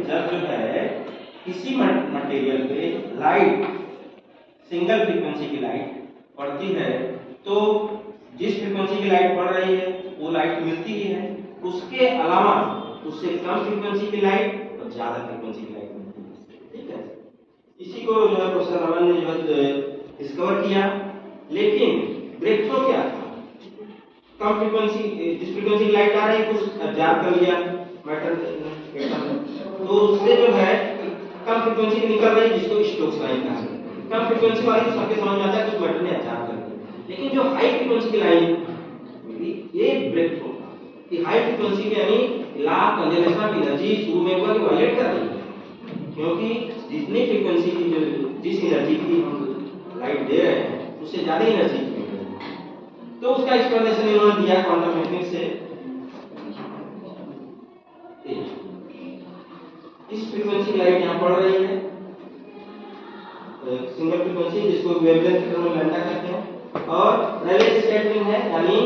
जब जो है किसी मटेरियल पे लाइट सिंगल फ्रीक्वेंसी की लाइट पड़ती है तो जिस फ्रीक्वेंसी की लाइट पड़ रही है वो लाइट मिलती ही है, उसके अलावा उससे कम फ्रीक्वेंसी की लाइट और ज्यादा फ्रीक्वेंसी की लाइट मिलती है। ठीक है, इसी को जो है प्रोफेसर रमन ने जो है डिस्कवर किया। लेकिन ब्रेक थ्रू क्या था, कम फ्रीक्वेंसी जिस फ्रीक्वेंसी की लाइट आ रही है कुछ ऑब्जर्व कर लिया मैटर तो उससे जो है कम फ्रीक्वेंसी की निकल रही है जिसको स्टोक्स लाइन कहा जाता है। कम फ्रीक्वेंसी वाली तो सबके समझ में आता है, कुछ मैटर ने ऑब्जर्व कर लिया। लेकिन जो हाई फ्रीक्वेंसी की लाइन ये ब्रेक थ्रू कि हाई फ्रीक्वेंसी के यानी ला कंजर्वेशन ऑफ एनर्जी शुरू में हुआ कि वायलेट कर रही है, क्योंकि जितनी फ्रीक्वेंसी की जो जिस एनर्जी की हम लाइट दे रहे हैं उससे ज्यादा एनर्जी की मिल रही है। तो उसका एक्सप्लेनेशन इन्होंने दिया क्वांटम मैकेनिक्स से। इस फ्रीक्वेंसी की लाइट यहाँ पड़ रही है सिंगल फ्रीक्वेंसी जिसको वेवलेंथ के टर्म में लैम्डा कहते हैं, और रेले स्कैटरिंग है यानी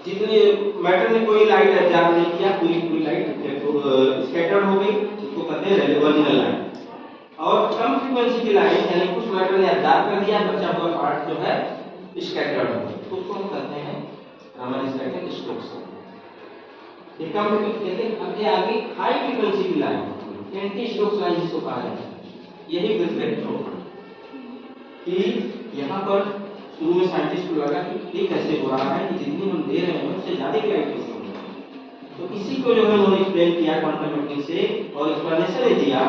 जितने मैटर ने कोई लाइट ऑब्जर्व नहीं किया पूरी लाइट स्कैटर्ड हो गई, उसको कहते हैं रेले ओरिजिनल लाइट। और कम फ्रीक्वेंसी की लाइट यानी कुछ मैटर ने ऑब्जर्व कर दिया, बचा हुआ पार्ट जो है स्कैटर्ड हो गया, तो उसको हम कहते हैं रमन स्कैटरिंग स्टोक्स। ये कम फ्रीक्वेंसी कहते हैं। अब ये आगे हाई फ्रीक्वेंसी की लाइट एंटी स्टोक्स लाइन जिसको कहा जाता है, यही ब्रेक थ्रू कि यहाँ पर शुरू में साइंटिस्ट को लगा कि ये कैसे हो रहा है कि जितनी हम दे रहे हैं उससे ज्यादा की लाइट कैसे हो रही है। तो इसी को जो है उन्होंने एक्सप्लेन किया क्वांटम मैकेनिक्स से, और एक्सप्लेनेशन दिया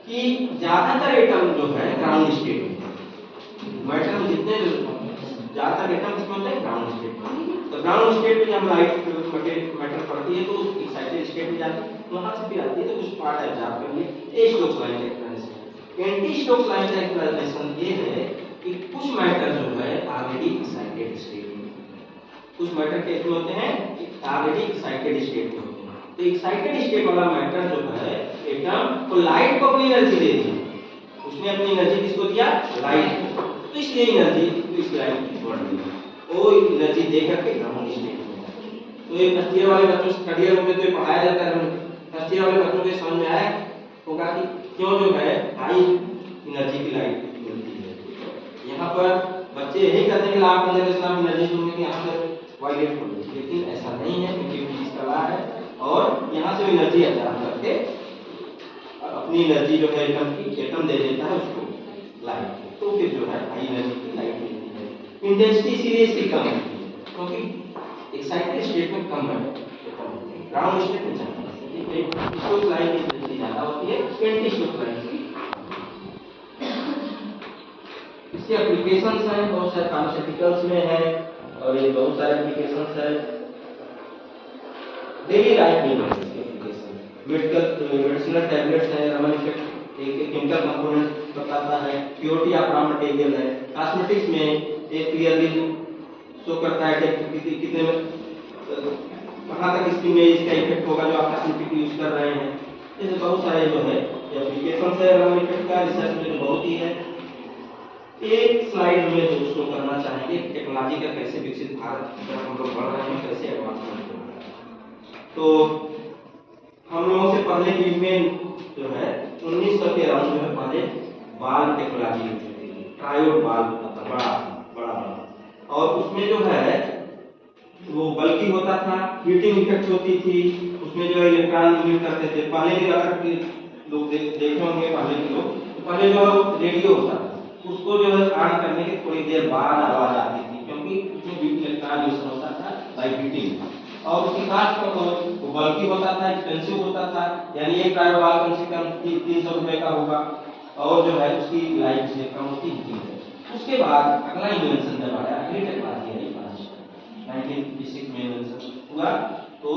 कि ज्यादातर एटम जो है ग्राउंड स्टेट में, मैटर में जितने ज्यादातर एटम किसमें होते हैं ग्राउंड स्टेट में। तो ग्राउंड स्टेट में जब लाइट मैटर पड़ती है तो एक्साइटेड स्टेट में जाती है, वहां से फिर आती है तो कुछ पार्ट ऑब्जर्व कर लिए। स्टोक्स लाइन का एक्सप्लेनेशन, एंटी स्टोक्स लाइन का एक्सप्लेनेशन ये है कि कुछ मैटर जो है ऑलरेडी एक्साइटेड स्टेट में, कुछ मैटर कैसे होते हैं ऑलरेडी एक्साइटेड स्टेट में होते हैं। तो एक्साइटेड स्टेट वाला मैटर जो है एटम तो लाइट को अपनी एनर्जी दे दी, उसने अपनी एनर्जी किसको दिया लाइट को, तो इसलिए एनर्जी इस लाइट की बढ़ गई, वो एनर्जी दे करके ग्राउंड स्टेट में। तो ये फर्स्ट ईयर वाले बच्चों से थर्ड ईयर में तो पढ़ाया जाता है, फर्स्ट ईयर वाले बच्चों को समझ में आया होगा कि क्यों जो है हाई एनर्जी की लाइट मिलती है। यहाँ पर बच्चे यही कहते हैं कि लाभ कंजर्वेशन एनर्जी सुन के यहाँ पर वायलेट हो गई, लेकिन ऐसा नहीं है क्योंकि फिजिक्स का लॉ है, और यहाँ से एनर्जी ऑब्जर्व करके अपनी एनर्जी जो है एटम दे देता है उसको लाइट, तो फिर जो है हाई एनर्जी की लाइट मिलती है। इंटेंसिटी इसीलिए इसकी कम है क्योंकि एक्साइटेड स्टेट में कम है, ग्राउंड स्टेट में ज्यादा है। स्टोक्स लाइन की इंटेंसिटी ज्यादा होती है, एंटी स्टोक्स लाइन की। इसके एप्लीकेशंस हैं बहुत सारे, फार्मास्यूटिकल्स में है और ये बहुत सारे एप्लीकेशंस है डेली लाइफ में। एप्लीकेशन मेडिसिनल टैबलेट्स है, रमन इफेक्ट एक केमिकल कंपोनेंट बताता है, प्योरिटी ऑफ रॉ मटेरियल है, कॉस्मेटिक्स में एक क्लियरली शो करता है कि कितने कहाँ तक स्किन में इसका इफेक्ट होगा जो आप कॉस्मेटिक यूज कर रहे हैं। ऐसे बहुत सारे जो है एप्लीकेशंस है रमन इफेक्ट का, रिसर्च में तो बहुत ही है। एक स्लाइड में जो शो करना चाहेंगे टेक्नोलॉजी का कैसे विकसित भारत हम लोग बढ़ रहे हैं, कैसे एडवांसमेंट हो रहा है। तो हम लोगों से पहले युग में जो है 1900 के अराउंड में पहले बाल टेक्नोलॉजी यूज होती थी, ट्रायोड बाल होता था बड़ा, और उसमें जो है वो बल्कि होता था, हीटिंग इफेक्ट होती थी, उसमें जो इलेक्ट्रॉन इमिट करते थे। पहले के अगर लोग देखे होंगे पहले के लोग, तो पहले जो रेडियो होता था उसको जो है ऑन करने के थोड़ी देर बाद आवाज आती थी, क्योंकि उसमें इलेक्ट्रॉन होता था बाय हीटिंग, और उसकी कास्ट वो बल्कि होता था, एक्सपेंसिव होता था, यानी एक ट्रायोड बाल कम से कम 300 रुपए का होगा, और जो है उसकी लाइफ से कम होती है। उसके बाद अगला इन्वेंशन जब आया, अगली टेक्नोलॉजी आई 1956 में इन्वेंशन हुआ, तो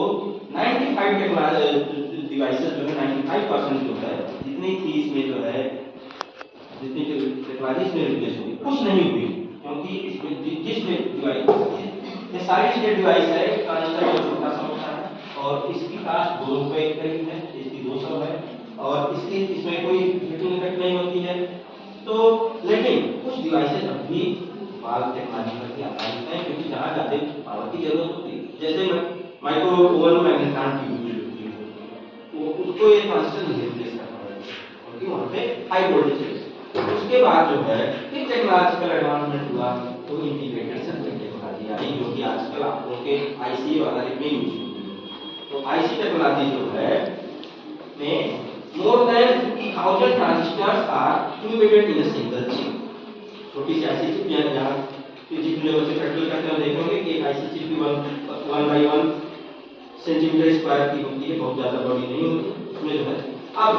95 टेक्नोलॉजी डिवाइसेस जो है 95% जो है जितनी थी इसमें जो है जितनी टेक्नोलॉजी इसमें रिप्लेस हुई, कुछ नहीं हुई, क्योंकि इसमें जिसमें डिवाइस ये सारी चीजें डिवाइस है, ट्रांजिस्टर जो छोटा सा होता है और इसकी कास्ट 2 रुपए करीब है, इसकी 200 है, और इसकी इसमें कोई हीटिंग इफेक्ट नहीं होती है। तो लेकिन कुछ डिवाइसेस अब भी बाल टेक्नोलॉजी पर आधारित हैं, क्योंकि जहाँ जाते पावर की जरूरत होती है, जैसे माइक्रो ओवन मैग्नेट्रॉन ट्यूब उसको ये ट्रांजिस्टर नहीं रिप्लेस करना है क्योंकि वहाँ पे हाई वोल्टेज है। उसके बाद जो है फिर टेक्नोलॉजिकल एडवांसमेंट हुआ तो इंटीग्रेटेड सर्किट टेक्नोलॉजी आई, जो कि आजकल आप लोगों के आईसी आधारित में यूज होती है। तो आईसी टेक्नोलॉजी जो है में more than 50,000 transistors are accumulated in a single chip। छोटी सी आईसी चिप जहाँ फिजिक्स में बच्चे प्रैक्टिकल करते हैं देखेंगे कि एक आईसी चिप भी 1/1 सेंटीमीटर स्क्वायर की होती है, बहुत ज्यादा बड़ी नहीं होती। उसमें जो है अब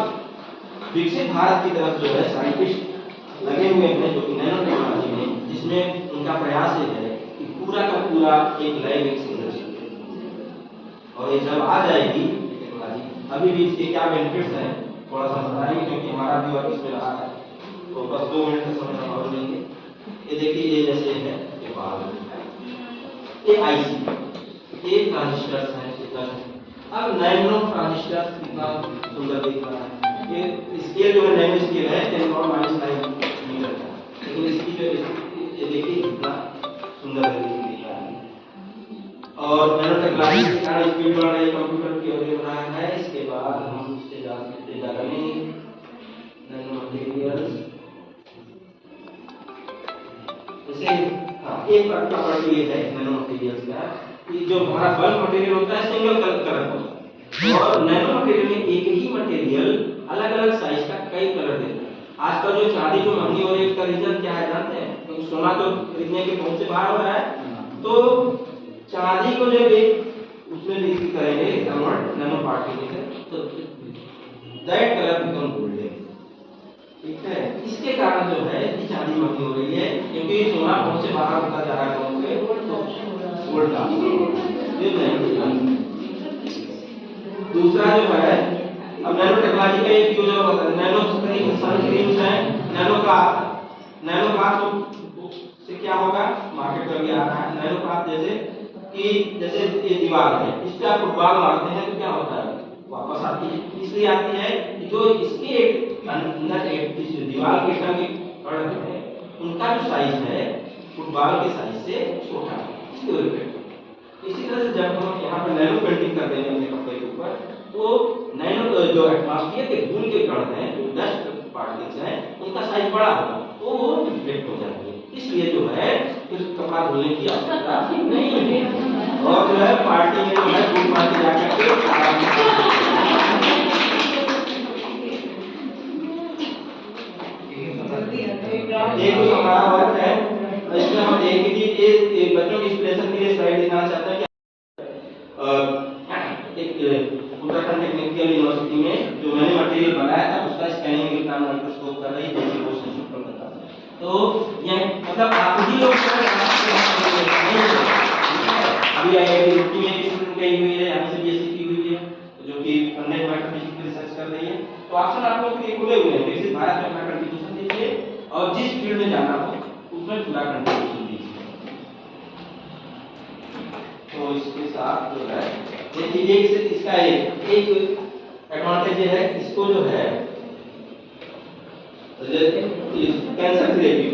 विकसित भारत की तरफ जो है साइंटिस्ट लगे हुए हैं जो कि नैनो टेक्नोलॉजी में, जिसमें उनका प्रयास ये है कि पूरा का पूरा एक लैब एक सिंगल चिप और ये जब आ जाएगी टेक्नोलॉजी, अभी भी इसके क्या बेनिफिट्स हैं थोड़ा सा बताएंगे क्योंकि हमारा भी वर्क इसमें रहा है, तो बस 2 मिनट का समय और लेंगे। ये देखिए ये जैसे है ये बाहर ये आईसी ये ट्रांजिस्टर्स हैं इतना। अब नैनो ट्रांजिस्टर कितना सुंदर दिख रहा है, ये स्केल जो है नैनो स्केल है 10⁻⁹ मीटर का, लेकिन इसकी जो ये देखिए कितना सुंदर दिख रहा है। और नैनो टेक्नोलॉजी के कारण स्पीड बढ़ रही है, कंप्यूटर की ओर बढ़ रहा है। इसके बाद हम इससे ज्यादा नहीं नैनो मटेरियल्स जैसे एक प्रॉपर्टी ये है नैनो मटेरियल्स का कि जो हमारा बल्क मटेरियल होता है सिंगल कलर होता है और नैनो मटेरियल में एक ही मटेरियल अलग अलग साइज का कई कलर देता है। आजकल जो चांदी जो महंगी हो रही है उसका रीजन क्या है जानते हैं? क्योंकि सोना तो खरीदने के पहुंच से बाहर हो रहा है, तो चांदी को जब एक उसमें लिख करेंगे कन्वर्ट नैनो पार्टिकल तो दैट कलर बिकम गोल्डन। ठीक है, इसके कारण जो है ये चांदी महंगी हो रही है क्योंकि सोना पहुंच से बाहर होता जा रहा है, गोल्ड का दूसरा जो है अब नैनो टेक्नोलॉजी का एक यूज होता है नैनो सनस्क्रीन्स है, नैनो क्लॉथ से क्या होगा मार्केट में भी आ रहा है। नैनो क्लॉथ जैसे ये दीवार है इस पे आप फुटबॉल मारते हैं तो क्या होता है वापस आती है, इसलिए आती है कि जो इसके अंदर इस दीवार के अंदर के कण है उनका जो साइज है फुटबॉल के साइज से छोटा है, इसकी वजह से। इसी तरह से जब हम यहाँ पर नैनो पेंटिंग करते हैं अपने कपड़े के ऊपर तो नैनो जो एटमॉस्फेयर के धूल के कण हैं जो डस्ट पार्टिकल्स हैं उनका साइज बड़ा होगा तो वो रिफ्लेक्ट हो जाएंगे, इसलिए जो है फिर कपड़ा धोने की आवश्यकता नहीं है। और जो है पार्टी में जो है धूल मारते जाकर के एक जो हमारा वर्क है इसमें हम देखेंगे कि बच्चों की इंस्पिरेशन के लिए स्लाइड दिखाना चाहते हैं कि एक उत्तराखंड टेक्निकल यूनिवर्सिटी में जो मैंने मटेरियल बनाया था उसका स्कैनिंग इलेक्ट्रॉन माइक्रोस्कोप कर रही है वो संशोधन करता है। तो ये मतलब आप ही लोग अभी आईआईटी रुड़की में भी स्टूडेंट गई हुई है, यहाँ से बीएससी की हुई है जो कि फंडेड मैथमेटिक्स की रिसर्च कर रही है। तो ऑप्शन आप लोग के लिए खुले हुए हैं, विकसित भारत में अपना कंट्रीब्यूशन दीजिए और जिस फील्ड में जाना हो उसमें पूरा कंट्रीब्यूशन दीजिए। तो इसके साथ जो है देखिए इसका एक एडवांटेज है, इसको जो है कैंसर थेरेपी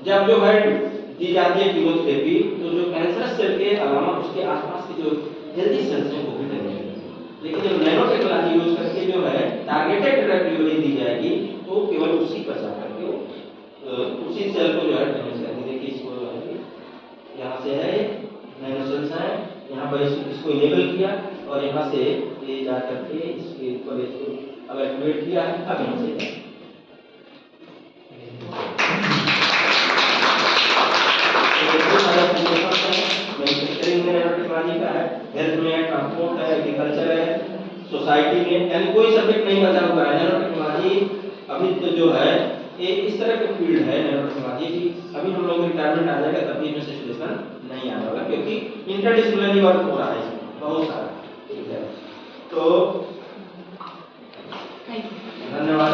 जब जो है दी जाती है कीमोथेरेपी तो जो कैंसर सेल के अलावा उसके आसपास के जो हेल्दी सेल्स हैं वो भी डैमेज होंगे, लेकिन जब नैनो टेक्नोलॉजी यूज करके जो है टारगेटेड डिलीवरी दी जाएगी तो केवल उसी पर जाकर के उसी सेल को जो है डैमेज करेंगे। देखिए इसको जो है यहाँ से है नैनो सेल्स है, यहाँ पर इसको इनेबल किया और यहाँ से ये जा करके इसके ऊपर इसको अब एक्टिवेट किया है। अब यहाँ से मैन्युफैक्चरिंग में नैनो टेक्नोलॉजी का है, हेल्थ में, ट्रांसपोर्ट है, एग्रीकल्चर है, सोसाइटी में, यानी कोई सब्जेक्ट नहीं बचा हुआ है। नैनो टेक्नोलॉजी अभी तो जो है एक इस तरह के फील्ड है नैनो टेक्नोलॉजी की, अभी हम लोग रिटायरमेंट आ जाएगा तब भी इसमें सिचुएशन नहीं आने वाला क्योंकि इंटरडिसिप्लिनरी वर्क हो रहा है इसमें बहुत सारा। ठीक है, तो धन्यवाद।